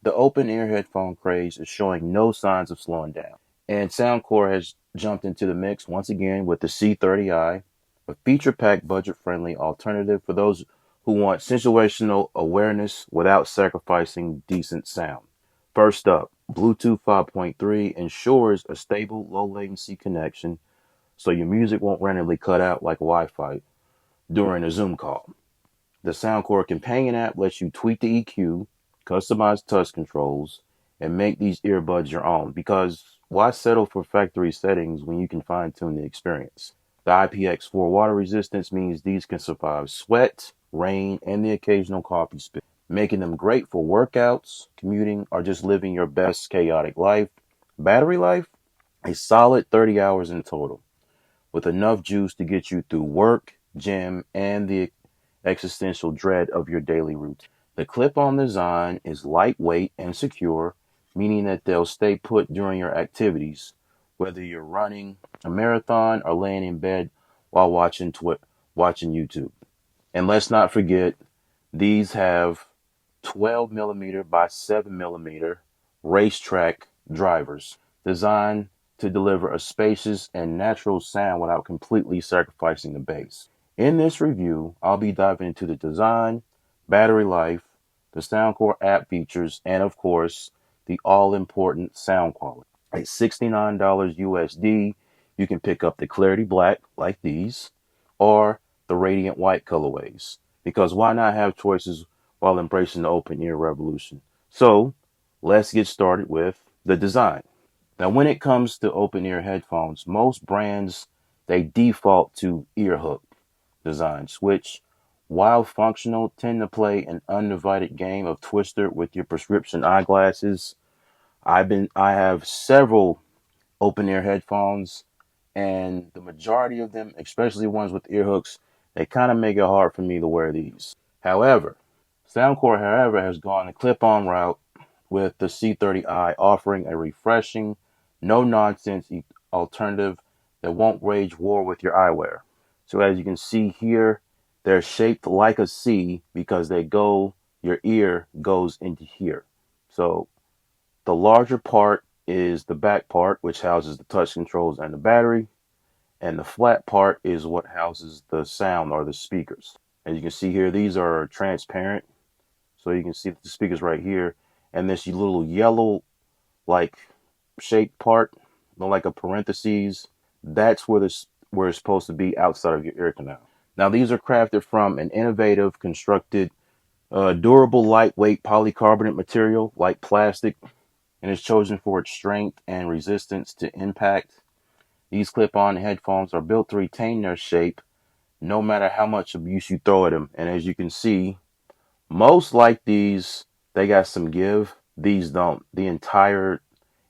The open ear headphone craze is showing no signs of slowing down. And Soundcore has jumped into the mix once again with the C30i, a feature-packed, budget-friendly alternative for those who want situational awareness without sacrificing decent sound. First up, Bluetooth 5.3 ensures a stable, low-latency connection so your music won't randomly cut out like Wi-Fi during a Zoom call. The Soundcore companion app lets you tweak the EQ, customize touch controls, and make these earbuds your own because why settle for factory settings when you can fine tune the experience? The IPX4 water resistance means these can survive sweat, rain, and the occasional coffee spill, making them great for workouts, commuting, or just living your best chaotic life. Battery life? A solid 30 hours in total, with enough juice to get you through work, gym, and the existential dread of your daily routine. The clip-on design is lightweight and secure, meaning that they'll stay put during your activities, whether you're running a marathon or laying in bed while watching YouTube. And let's not forget, these have 12 millimeter by 7 millimeter racetrack drivers designed to deliver a spacious and natural sound without completely sacrificing the bass. In this review, I'll be diving into the design, battery life, the Soundcore app features, and of course, the all-important sound quality. At $69 USD, you can pick up the Clarity Black, like these, or the Radiant White colorways. Because why not have choices while embracing the open ear revolution? So, let's get started with the design. Now, when it comes to open ear headphones, most brands, they default to ear hook designs, which, while functional, tend to play an undivided game of Twister with your prescription eyeglasses. I have several open ear headphones, and the majority of them, especially ones with ear hooks, they kind of make it hard for me to wear these. However, Soundcore, has gone the clip-on route with the C30i, offering a refreshing, no-nonsense alternative that won't wage war with your eyewear. So as you can see here, they're shaped like a C because your ear goes into here. So the larger part is the back part, which houses the touch controls and the battery, and the flat part is what houses the sound or the speakers. As you can see here, these are transparent, so you can see the speakers right here, and this little yellow like shaped part, like a parentheses, that's where it's supposed to be outside of your ear canal. Now these are crafted from an innovative, constructed, durable, lightweight polycarbonate material like plastic, and is chosen for its strength and resistance to impact. These clip-on headphones are built to retain their shape no matter how much abuse you throw at them. And as you can see, most like these, they got some give. These don't. The entire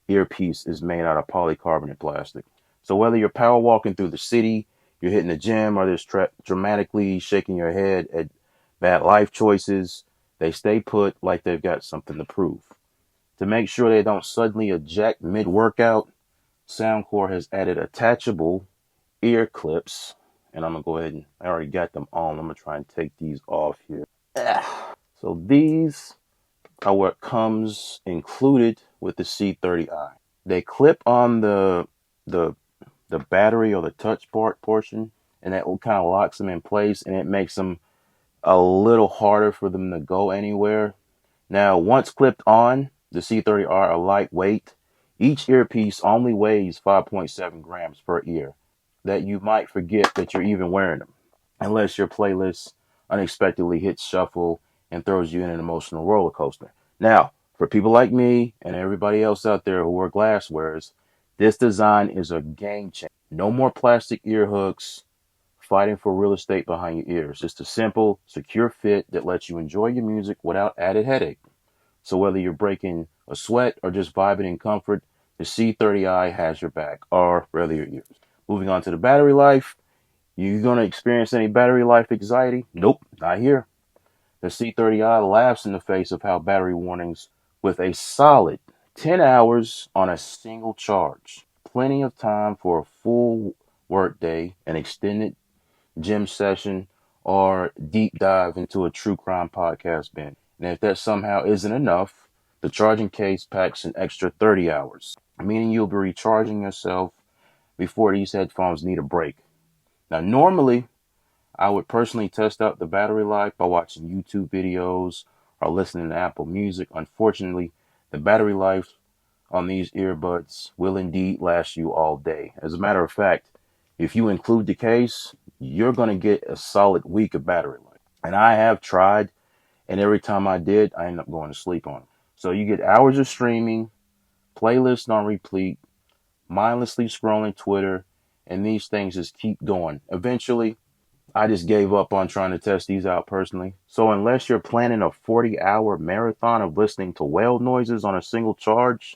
earpiece is made out of polycarbonate plastic. So whether you're power walking through the city, you're hitting the gym, or just dramatically shaking your head at bad life choices, they stay put like they've got something to prove. To make sure they don't suddenly eject mid-workout, Soundcore has added attachable ear clips. And I'm going to go ahead and, I already got them on. I'm going to try and take these off here. So these are what comes included with the C30i. They clip on the battery or the touch part portion, and that kind of locks them in place, and it makes them a little harder for them to go anywhere. Now, once clipped on, the C30i are lightweight. Each earpiece only weighs 5.7 grams per ear. That you might forget that you're even wearing them, unless your playlist unexpectedly hits shuffle and throws you in an emotional roller coaster. Now, for people like me and everybody else out there who wear glass wearers, this design is a game changer. No more plastic ear hooks fighting for real estate behind your ears. Just a simple, secure fit that lets you enjoy your music without added headache. So whether you're breaking a sweat or just vibing in comfort, the C30i has your back, or rather your ears. Moving on to the battery life. You going to experience any battery life anxiety? Nope, not here. The C30i laughs in the face of how battery warnings with a solid 10 hours on a single charge. Plenty of time for a full work day, an extended gym session, or deep dive into a true crime podcast binge. And if that somehow isn't enough, The charging case packs an extra 30 hours, meaning you'll be recharging yourself before these headphones need a break. Now, normally, I would personally test out the battery life by watching YouTube videos or listening to Apple Music. Unfortunately, the battery life on these earbuds will indeed last you all day. As a matter of fact, if you include the case, you're going to get a solid week of battery life. And I have tried, and every time I did, I end up going to sleep on them. So you get hours of streaming, playlists on repeat, mindlessly scrolling Twitter, and these things just keep going. Eventually, I just gave up on trying to test these out personally. So unless you're planning a 40-hour marathon of listening to whale noises on a single charge,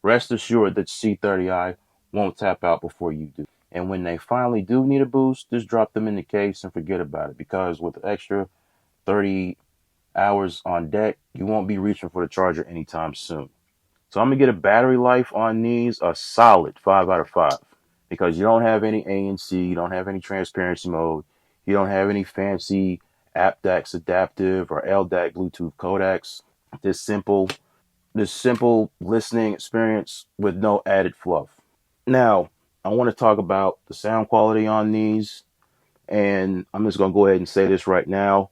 rest assured that C30i won't tap out before you do. And when they finally do need a boost, just drop them in the case and forget about it, because with the extra 30 hours on deck, you won't be reaching for the charger anytime soon. So I'm going to get a battery life on these a solid 5 out of 5, because you don't have any ANC, you don't have any transparency mode, you don't have any fancy aptX adaptive or LDAC Bluetooth codecs. This simple listening experience with no added fluff. Now, I want to talk about the sound quality on these, and I'm just going to go ahead and say this right now.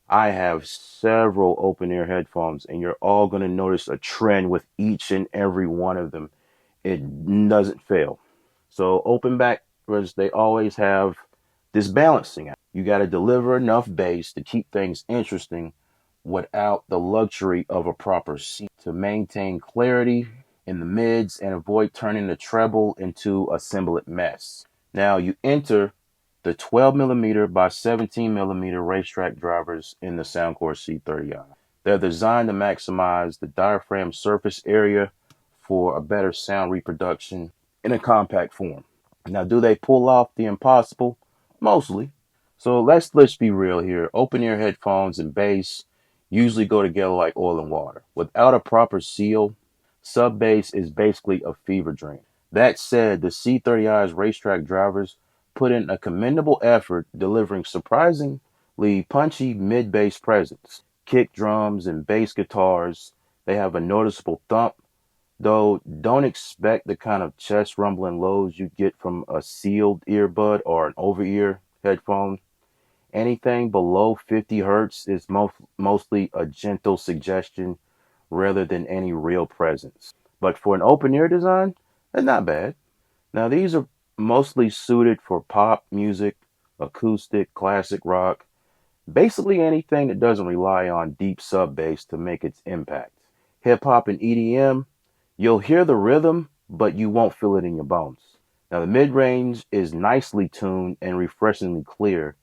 I have several open ear headphones, and you're all going to notice a trend with each and every one of them. It doesn't fail. So open back, they always have this balancing act. You got to deliver enough bass to keep things interesting without the luxury of a proper seat, to maintain clarity in the mids and avoid turning the treble into a cymbalate mess. Now you enter the 12mm by 17mm racetrack drivers in the Soundcore C30i. They're designed to maximize the diaphragm surface area for a better sound reproduction in a compact form. Now, do they pull off the impossible? Mostly. So let's be real here. Open ear headphones and bass usually go together like oil and water. Without a proper seal, sub bass is basically a fever dream. That said, the C30i's racetrack drivers put in a commendable effort delivering surprisingly punchy mid-bass presence. Kick drums and bass guitars, they have a noticeable thump, though don't expect the kind of chest rumbling lows you get from a sealed earbud or an over-ear headphone. Anything below 50 hertz is mostly a gentle suggestion rather than any real presence. But for an open ear design, that's not bad. Now, these are mostly suited for pop music, acoustic, classic rock, basically anything that doesn't rely on deep sub bass to make its impact. Hip hop and EDM, you'll hear the rhythm, but you won't feel it in your bones. Now, the mid range is nicely tuned and refreshingly clear,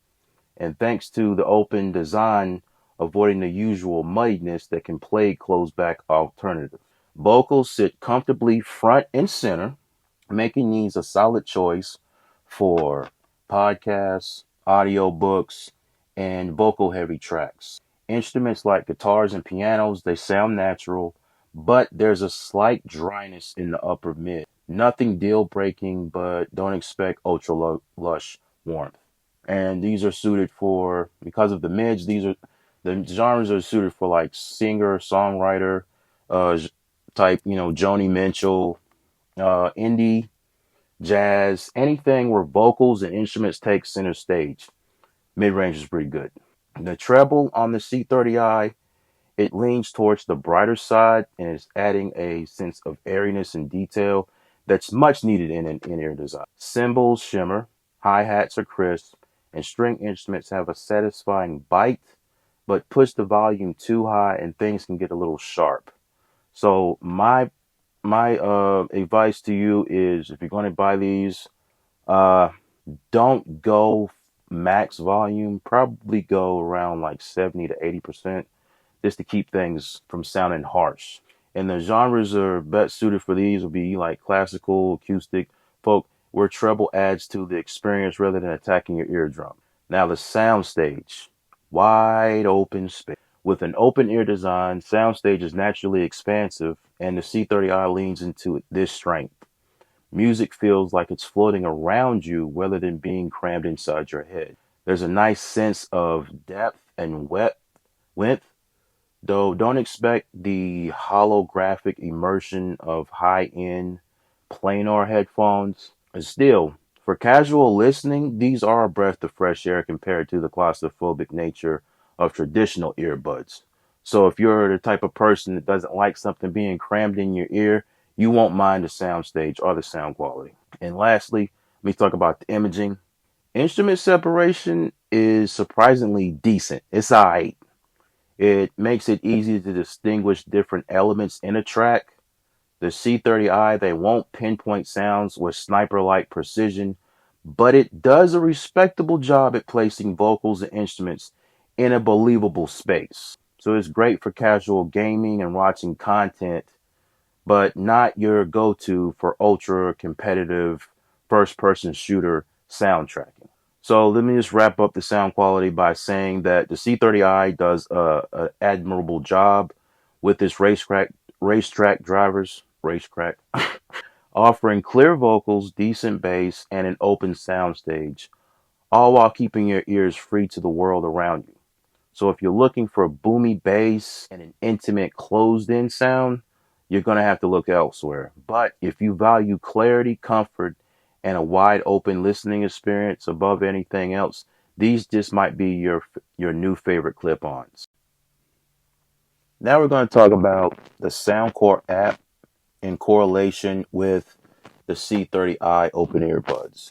and thanks to the open design, avoiding the usual muddiness that can plague closed back alternatives. Vocals sit comfortably front and center, making these a solid choice for podcasts, audiobooks, and vocal heavy tracks. Instruments like guitars and pianos, they sound natural, but there's a slight dryness in the upper mid. Nothing deal breaking, but don't expect ultra lush warmth. And these are suited for, because of the mids, the genres are suited for like singer, songwriter, type, Joni Mitchell, indie, jazz, anything where vocals and instruments take center stage. Mid-range is pretty good. The treble on the C30i, it leans towards the brighter side and is adding a sense of airiness and detail that's much needed in an in-ear design. Cymbals shimmer, hi-hats are crisp, and string instruments have a satisfying bite, but push the volume too high and things can get a little sharp. So my advice to you is, if you're going to buy these, uh, don't go max volume. Probably go around like 70 to 80%, just to keep things from sounding harsh. And the genres are best suited for these will be like classical, acoustic, folk, where treble adds to the experience rather than attacking your eardrum. Now the soundstage, wide open space. With an open ear design, soundstage is naturally expansive, and the C30i leans into this strength. Music feels like it's floating around you rather than being crammed inside your head. There's a nice sense of depth and width Though don't expect the holographic immersion of high-end planar headphones. And still, for casual listening, these are a breath of fresh air compared to the claustrophobic nature of traditional earbuds. So if you're the type of person that doesn't like something being crammed in your ear, you won't mind the soundstage or the sound quality. And lastly, let me talk about the imaging. Instrument separation is surprisingly decent. It's alright. It makes it easy to distinguish different elements in a track. The C30i, they won't pinpoint sounds with sniper-like precision, but it does a respectable job at placing vocals and instruments in a believable space. So it's great for casual gaming and watching content, but not your go-to for ultra competitive first-person shooter soundtracking. So let me just wrap up the sound quality by saying that the C30i does an admirable job with its racetrack drivers, racetrack, offering clear vocals, decent bass, and an open soundstage, all while keeping your ears free to the world around you. So if you're looking for a boomy bass and an intimate closed-in sound, you're going to have to look elsewhere. But if you value clarity, comfort, and a wide open listening experience above anything else, these just might be your new favorite clip-ons. Now we're going to talk about the Soundcore app in correlation with the C30i open earbuds.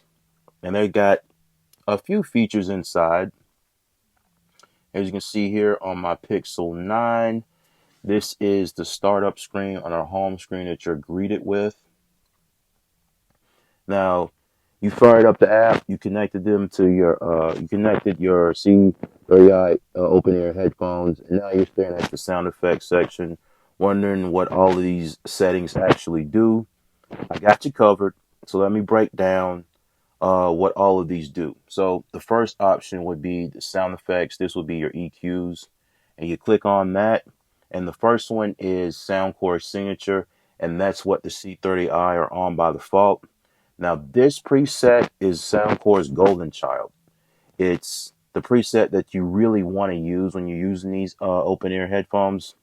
And they got a few features inside. As you can see here on my Pixel 9, this is the startup screen on our home screen that you're greeted with. Now, you fired up the app, you connected them to you connected your C30i open ear headphones, and now you're staring at the sound effects section, wondering what all of these settings actually do. I got you covered, so let me break down what all of these do. So the first option would be the sound effects. This would be your EQs, and you click on that. And the first one is Soundcore Signature, and that's what the C30i are on by default. Now this preset is Soundcore's golden child. It's the preset that you really want to use when you're using these open ear headphones,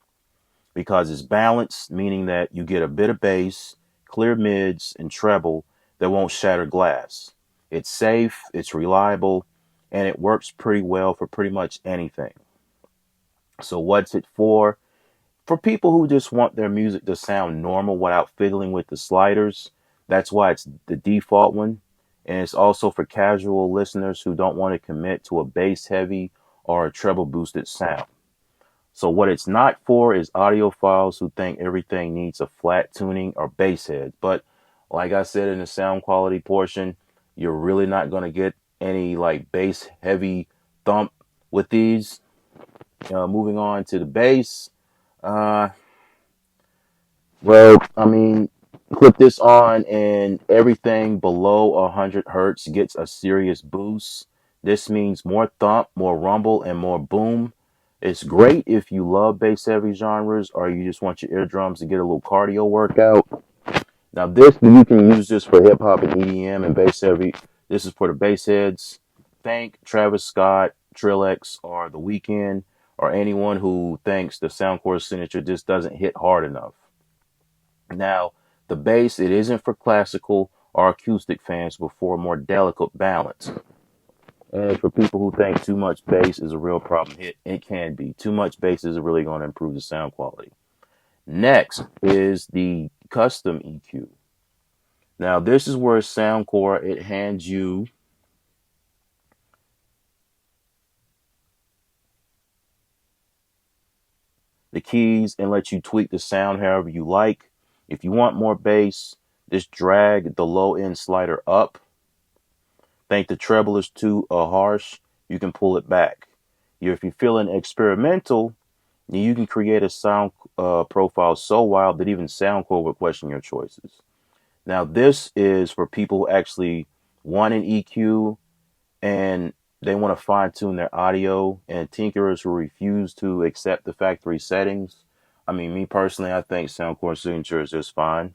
because it's balanced, meaning that you get a bit of bass, clear mids, and treble that won't shatter glass. It's safe, it's reliable, and it works pretty well for pretty much anything. So what's it for? For people who just want their music to sound normal without fiddling with the sliders, that's why it's the default one. And it's also for casual listeners who don't want to commit to a bass heavy or a treble boosted sound. So what it's not for is audiophiles who think everything needs a flat tuning or bass head. But like I said in the sound quality portion, you're really not going to get any like bass heavy thump with these. Moving on to the bass. Uh, well, I mean, clip this on and everything below 100 hertz gets a serious boost. This means more thump, more rumble, and more boom. It's great if you love bass heavy genres or you just want your eardrums to get a little cardio workout. Now this, you can use this for hip hop and EDM and bass heavy. This is for the bass heads. Thank Travis Scott, Trillex, or The Weeknd, or anyone who thinks the Soundcore Signature just doesn't hit hard enough. Now, the bass, it isn't for classical or acoustic fans, but for a more delicate balance. And for people who think too much bass is a real problem, it can be. Too much bass is really going to improve the sound quality. Next is the custom EQ. Now, this is where Soundcore, it hands you the keys and lets you tweak the sound however you like. If you want more bass, just drag the low end slider up. Think the treble is too harsh, you can pull it back. If you're feeling experimental, you can create a sound profile so wild that even Soundcore will question your choices. Now, this is for people who actually want an EQ and they want to fine tune their audio, and tinkerers who refuse to accept the factory settings. I mean, me personally, I think Soundcore Signature is just fine.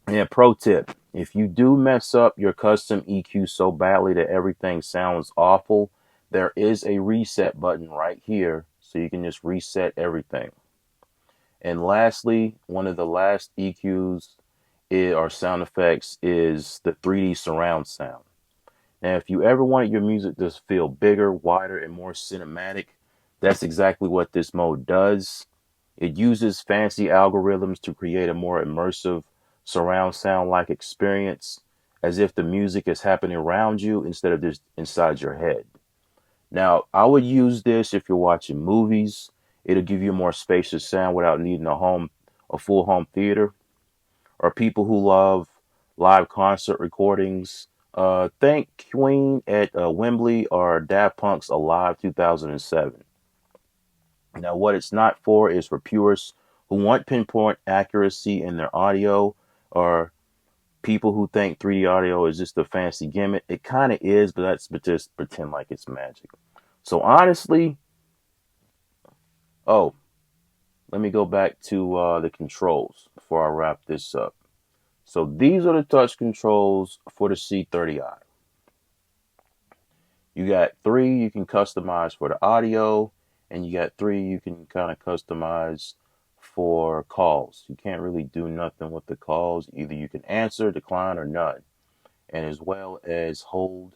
Yeah, pro tip. If you do mess up your custom EQ so badly that everything sounds awful, there is a reset button right here. So you can just reset everything. And lastly, one of the last EQs or sound effects is the 3D surround sound. Now, if you ever wanted your music to feel bigger, wider, and more cinematic, that's exactly what this mode does. It uses fancy algorithms to create a more immersive surround sound like experience, as if the music is happening around you instead of just inside your head. Now, I would use this if you're watching movies. It'll give you a more spacious sound without needing a full home theater. Or people who love live concert recordings. Think Queen at Wembley or Daft Punk's Alive 2007. Now, what it's not for is for purists who want pinpoint accuracy in their audio, or people who think 3D audio is just a fancy gimmick. It kind of is, but just pretend like it's magic. So honestly, oh, let me go back to the controls before I wrap this up. So these are the touch controls for the C30i. You got three you can customize for the audio, and you got three you can kind of customize for calls. You can't really do nothing with the calls. Either you can answer, decline, or none. And as well as hold,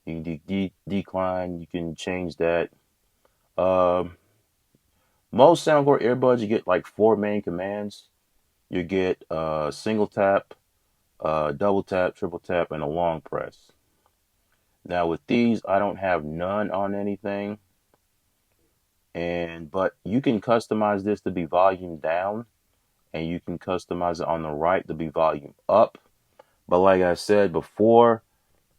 you can decline, you can change that. Um, Most Soundcore earbuds, you get like four main commands. You get single tap, double tap, triple tap, and a long press. Now with these, I don't have none on anything, but you can customize this to be volume down, and you can customize it on the right to be volume up. But like I said before,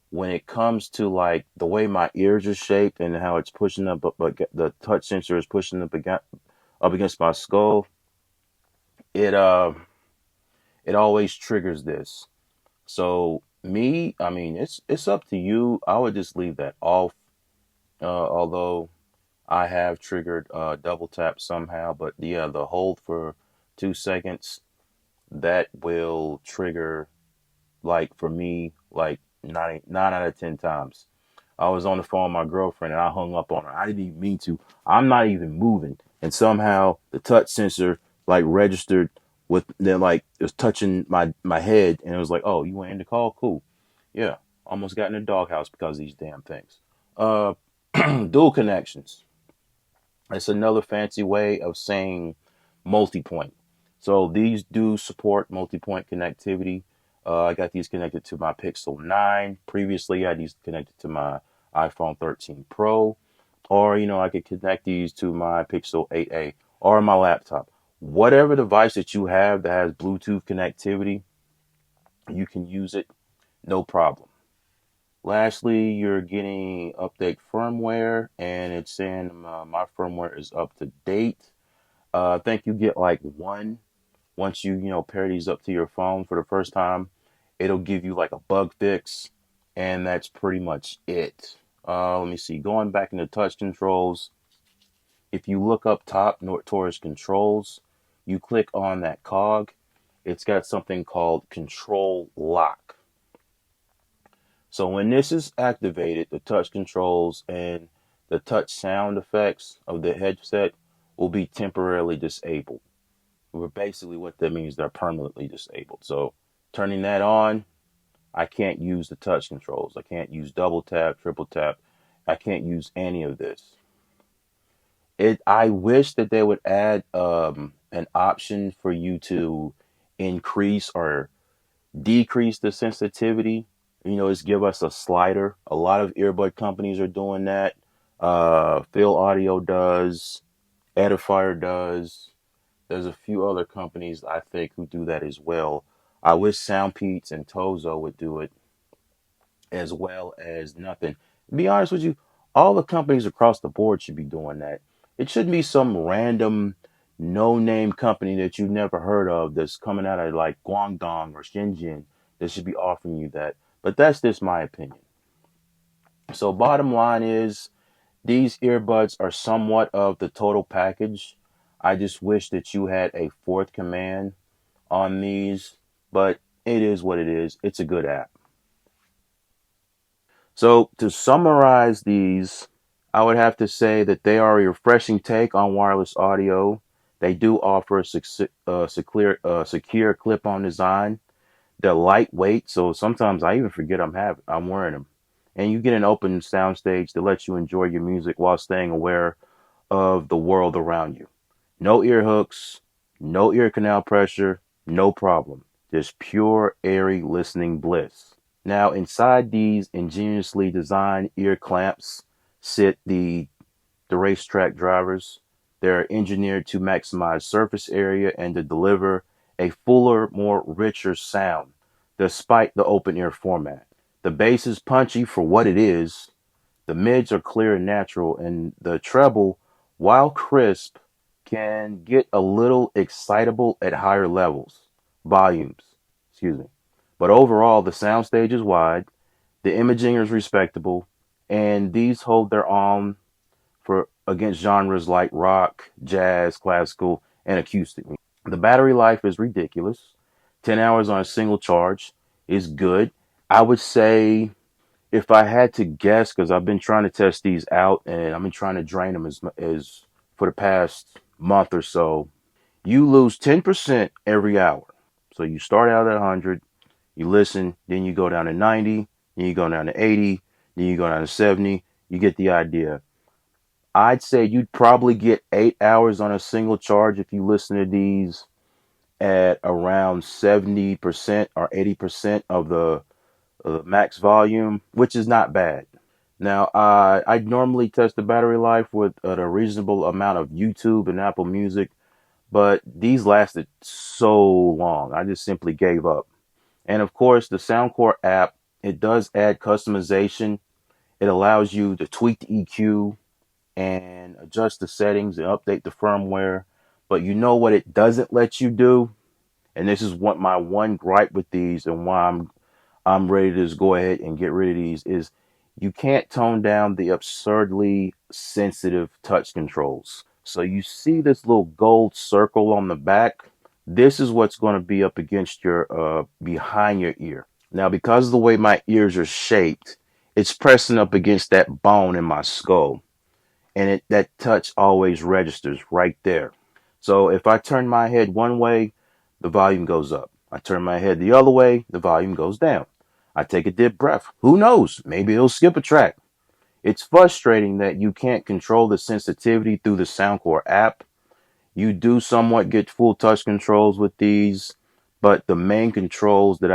when it comes to like the way my ears are shaped and how it's pushing up, but the touch sensor is pushing up against my skull, it it always triggers this. So me, I mean, it's up to you. I would just leave that off. Although I have triggered double tap somehow, but yeah, the hold for 2 seconds, that will trigger, like for me, like nine out of 10 times. I was on the phone with my girlfriend and I hung up on her. I didn't even mean to. I'm not even moving, and somehow the touch sensor like registered with then like it was touching my head, and it was like, oh, you went in the call, cool. Yeah, almost got in the doghouse because of these damn things. Uh, Dual connections. It's another fancy way of saying multi-point. So these do support multi-point connectivity. I got these connected to my Pixel 9. Previously, I had these connected to my iPhone 13 Pro. Or, I could connect these to my Pixel 8a or my laptop. Whatever device that you have that has Bluetooth connectivity, you can use it, no problem. Lastly, you're getting update firmware, and it's saying my firmware is up to date. I think you get like one once you pair these up to your phone for the first time. It'll give you like a bug fix, and that's pretty much it. Let me see. Going back into touch controls, if you look up top towards controls, you click on that cog. It's got something called control lock. So when this is activated, the touch controls and the touch sound effects of the headset will be temporarily disabled. Basically what that means, they're permanently disabled. So turning that on, I can't use the touch controls. I can't use double tap, triple tap. I can't use any of this. I wish that they would add an option for you to increase or decrease the sensitivity. Just give us a slider. A lot of earbud companies are doing that. Phil Audio does. Edifier does. There's a few other companies I think who do that as well. I wish Soundpeats and Tozo would do it as well as nothing. To be honest with you, all the companies across the board should be doing that. It shouldn't be some random no-name company that you've never heard of that's coming out of like Guangdong or Shenzhen that should be offering you that. But that's just my opinion. So bottom line is these earbuds are somewhat of the total package. I just wish that you had a fourth command on these, but it is what it is. It's a good app. So to summarize these, I would have to say that they are a refreshing take on wireless audio. They do offer a secure clip-on design. They're lightweight, so sometimes I even forget I'm wearing them. And you get an open soundstage that lets you enjoy your music while staying aware of the world around you. No ear hooks, no ear canal pressure, no problem. Just pure, airy listening bliss. Now, inside these ingeniously designed ear clamps sit the racetrack drivers. They're engineered to maximize surface area and to deliver a fuller, more richer sound, despite the open ear format. The bass is punchy for what it is. The mids are clear and natural, and the treble, while crisp, can get a little excitable at higher volumes. Excuse me. But overall, the soundstage is wide, the imaging is respectable, and these hold their own for against genres like rock, jazz, classical, and acoustic. The battery life is ridiculous. 10 hours on a single charge is good. I would say if I had to guess, because I've been trying to test these out and I've been trying to drain them as for the past month or so, you lose 10% every hour. So you start out at 100, you listen, then you go down to 90, then you go down to 80, then you go down to 70. You get the idea. I'd say you'd probably get 8 hours on a single charge if you listen to these at around 70% or 80% of the max volume, which is not bad. Now, I normally test the battery life with a reasonable amount of YouTube and Apple Music, but these lasted so long, I just simply gave up. And of course, the Soundcore app, it does add customization. It allows you to tweak the EQ and adjust the settings and update the firmware. But you know what it doesn't let you do? And this is what my one gripe with these and why I'm ready to just go ahead and get rid of these is you can't tone down the absurdly sensitive touch controls. So you see this little gold circle on the back. This is what's going to be up against your behind your ear. Now, because of the way my ears are shaped, it's pressing up against that bone in my skull, and that touch always registers right there. So if I turn my head one way, the volume goes up. I turn my head the other way, the volume goes down. I take a deep breath. Who knows? Maybe it'll skip a track. It's frustrating that you can't control the sensitivity through the Soundcore app. You do somewhat get full touch controls with these, but the main controls that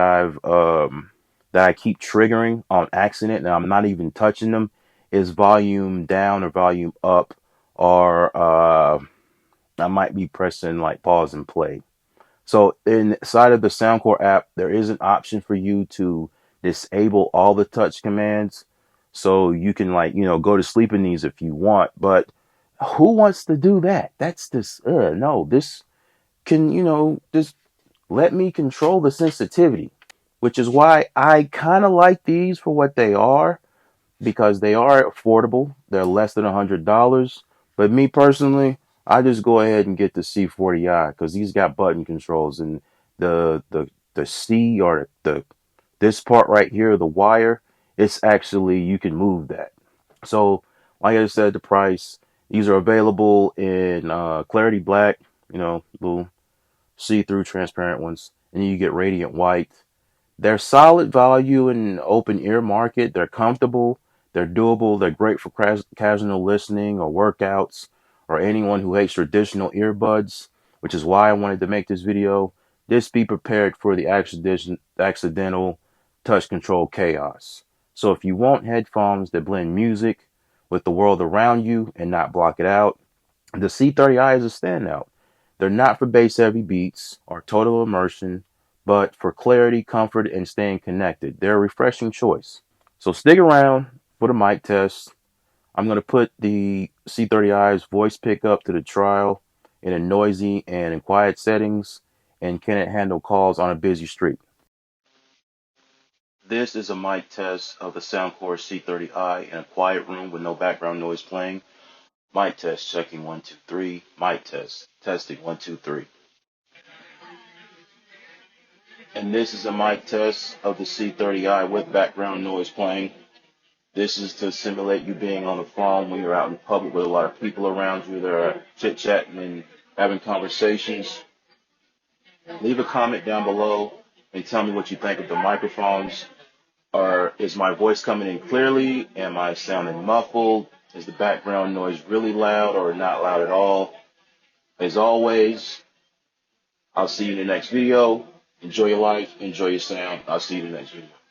I keep triggering on accident, and I'm not even touching them, is volume down or volume up, or I might be pressing like pause and play. So inside of the Soundcore app, there is an option for you to disable all the touch commands. So you can go to sleep in these if you want, but who wants to do that? That's this, no, this can, just let me control the sensitivity, which is why I kind of like these for what they are, because they are affordable. They're less than $100. But me personally, I just go ahead and get the C40i because these got button controls, and the C or the this part right here, the wire, it's actually you can move that. So like I said, the price, these are available in clarity black, little see-through transparent ones, and you get radiant white. They're solid value in the open ear market. They're comfortable. They're doable. They're great for casual listening or workouts or anyone who hates traditional earbuds, which is why I wanted to make this video. Just be prepared for the accidental touch control chaos. So if you want headphones that blend music with the world around you and not block it out, the C30i is a standout. They're not for bass heavy beats or total immersion, but for clarity, comfort, and staying connected. They're a refreshing choice. So stick around for the mic test. I'm going to put the C30i's voice pickup to the trial in a noisy and in quiet settings, and can it handle calls on a busy street. This is a mic test of the Soundcore C30i in a quiet room with no background noise playing. Mic test, checking 1 2 3. Mic test, testing 1 2 3. And this is a mic test of the C30i with background noise playing. This is to simulate you being on the phone when you're out in public with a lot of people around you that are chit-chatting and having conversations. Leave a comment down below and tell me what you think of the microphones. Or is my voice coming in clearly? Am I sounding muffled? Is the background noise really loud or not loud at all? As always, I'll see you in the next video. Enjoy your life. Enjoy your sound. I'll see you in the next video.